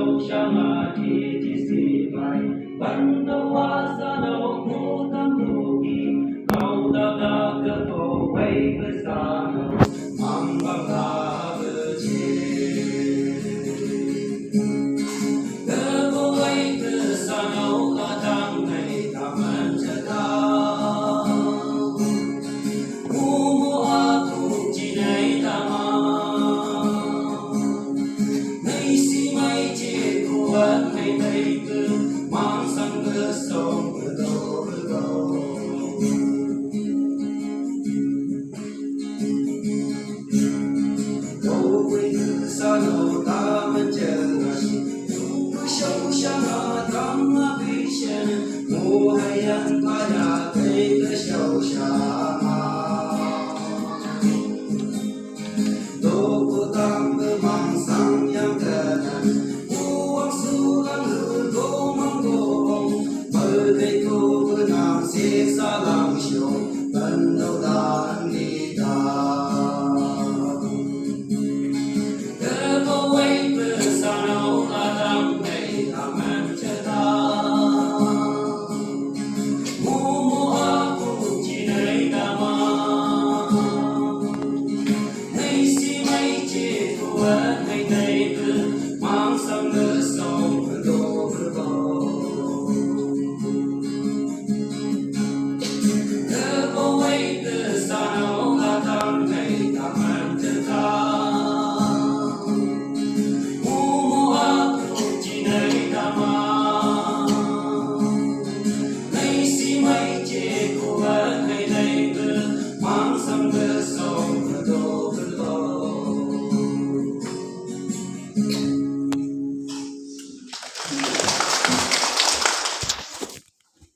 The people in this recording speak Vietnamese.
sâu sang à thì xì bài bắn đâu hoa xa đâu cố tâm đồ kỳ kau ta ta cơ tổ quay cơ xa đâu mang băng ta bờ cơ vô quay cơ xa đâu ta thang ngày ta man cha ta mu mu a tu chi này ta ma nay si mai chi ku an nay nay cơ mang sang cơ sông cơ đâu cơ đâu đâu quên cơ xa đâu ta man cha sâu sang à thắm bí sen mùa hay ăn ta đã thấy cái sâu sang